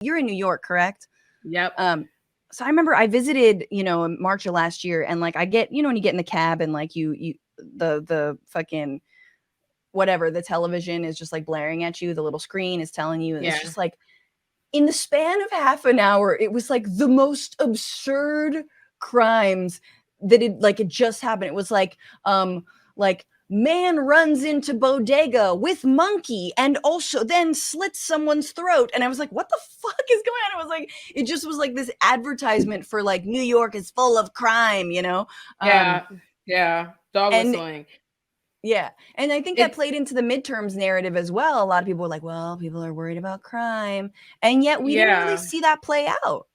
you're in New York, correct? Yep. So I remember I visited, in March of last year, and like I get, when you get in the cab and like the fucking whatever, the television is just like blaring at you, the little screen is telling you, and it's Yeah. just like in the span of half an hour, it was like the most absurd crimes that it just happened. It was like man runs into bodega with monkey and also then slits someone's throat. And I was like, what the fuck is going on? It was like, it just was like this advertisement for like New York is full of crime, Yeah. Yeah. Dog and whistling. yeah. And I think that It played into the midterms narrative as well. A lot of people were like, well, people are worried about crime. And yet we didn't really yeah. see that play out.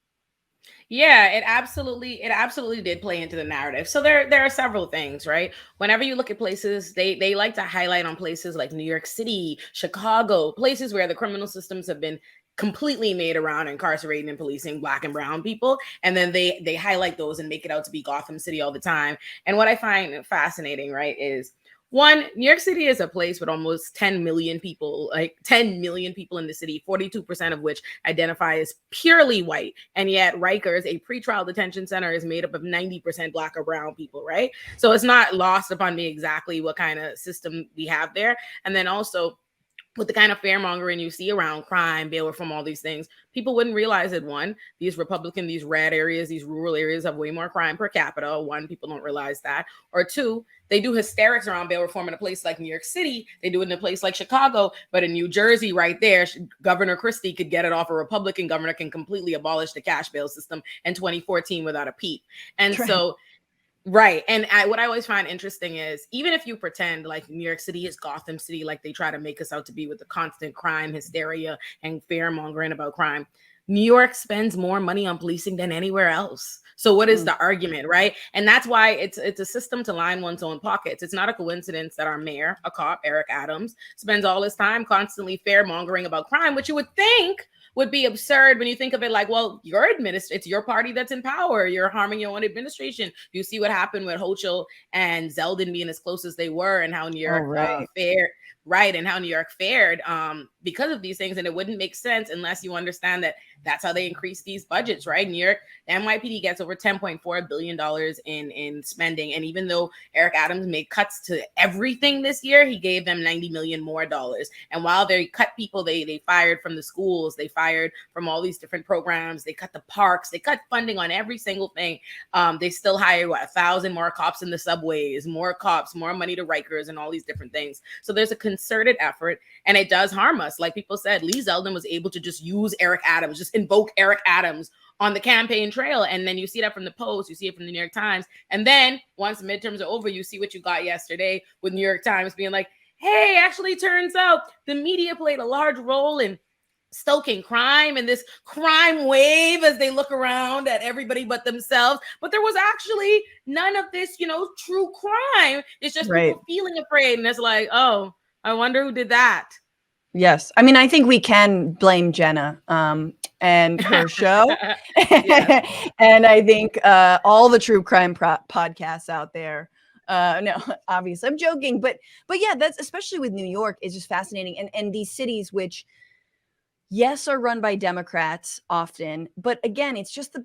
Yeah, it absolutely did play into the narrative. So there are several things, right? Whenever you look at places, they like to highlight on places like New York City, Chicago, places where the criminal systems have been completely made around incarcerating and policing black and brown people, and then they highlight those and make it out to be Gotham City all the time. And what I find fascinating, right, is one, New York City is a place with almost 10 million people, like 10 million people in the city, 42% of which identify as purely white. And yet Rikers, a pretrial detention center, is made up of 90% black or brown people, right? So it's not lost upon me exactly what kind of system we have there. And then also, with the kind of fear mongering you see around crime, bail reform, all these things, people wouldn't realize that one, these red areas, these rural areas have way more crime per capita. One, people don't realize that. Or two, they do hysterics around bail reform in a place like New York City. They do it in a place like Chicago, but in New Jersey, right there, Governor Christie could get it off. A Republican governor can completely abolish the cash bail system in 2014 without a peep. And Right. so right. And what I always find interesting is even if you pretend like New York City is Gotham City, like they try to make us out to be with the constant crime hysteria and fear mongering about crime, New York spends more money on policing than anywhere else. So what is the argument, right? And that's why it's a system to line one's own pockets. It's not a coincidence that our mayor, a cop, Eric Adams, spends all his time constantly fear mongering about crime, which you would think would be absurd when you think of it like, well, it's your party that's in power. You're harming your own administration. You see what happened with Hochul and Zeldin being as close as they were, and how New York Right. fared, right? And how New York fared because of these things. And it wouldn't make sense unless you understand that that's how they increase these budgets, right? New York, the NYPD gets over $10.4 billion in spending. And even though Eric Adams made cuts to everything this year, he gave them $90 million more dollars. And while they cut people, they fired from the schools, they fired from all these different programs, they cut the parks, they cut funding on every single thing. They still hired 1,000 more cops in the subways, more cops, more money to Rikers, and all these different things. So there's a concerted effort, and it does harm us. Like people said, Lee Zeldin was able to just use Eric Adams, just invoke Eric Adams on the campaign trail. And then you see that from the Post, you see it from the New York Times. And then once midterms are over, you see what you got yesterday with New York Times being like, hey, actually turns out the media played a large role in stoking crime and this crime wave as they look around at everybody but themselves. But there was actually none of this, true crime. It's just people feeling afraid. And it's like, oh, I wonder who did that. Yes. I mean, I think we can blame Jenna and her show. And I think all the true crime podcasts out there. No, obviously I'm joking, but yeah, that's especially with New York is just fascinating. And these cities, which yes, are run by Democrats often, but again, it's just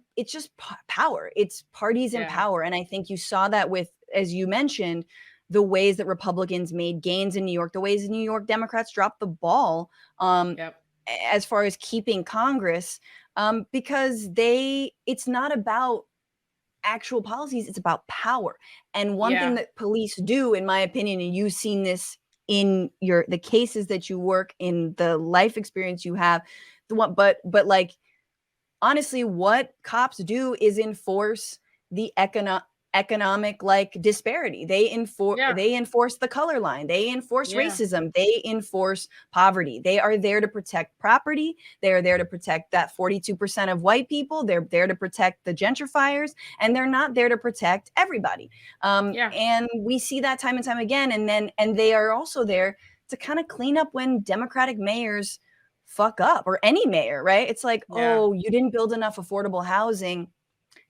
power. It's parties in power. And I think you saw that with, as you mentioned, the ways that Republicans made gains in New York, the ways New York Democrats dropped the ball as far as keeping Congress, because it's not about actual policies, it's about power. And one thing that police do, in my opinion, and you've seen this in the cases that you work in, the life experience you have, but like honestly, what cops do is enforce the economic like disparity. They enforce the color line, they enforce racism, they enforce poverty. They are there to protect property, they are there to protect that 42% of white people, they're there to protect the gentrifiers, and they're not there to protect everybody. And we see that time and time again. And they are also there to kind of clean up when Democratic mayors fuck up, or any mayor, right? It's like, oh, you didn't build enough affordable housing,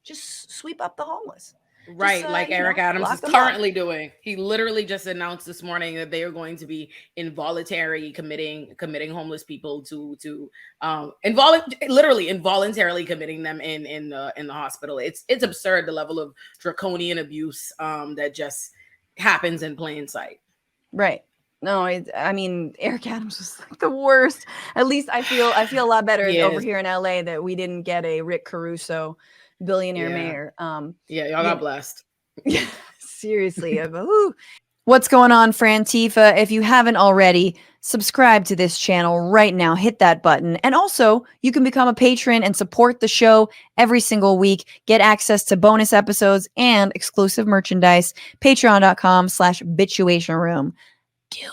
just sweep up the homeless. Right, like Eric Adams is lock them currently doing. He literally just announced this morning that they are going to be involuntarily committing homeless people to literally involuntarily committing them in the hospital. It's absurd, the level of draconian abuse that just happens in plain sight. Right. No, I mean, Eric Adams was like the worst. At least I feel a lot better over here in LA that we didn't get a Rick Caruso billionaire mayor. Yeah, y'all got blessed. Yeah, seriously. What's going on, Frantifa? If you haven't already, subscribe to this channel right now. Hit that button. And also, you can become a patron and support the show every single week. Get access to bonus episodes and exclusive merchandise. Patreon.com/Bitchuation Room. Do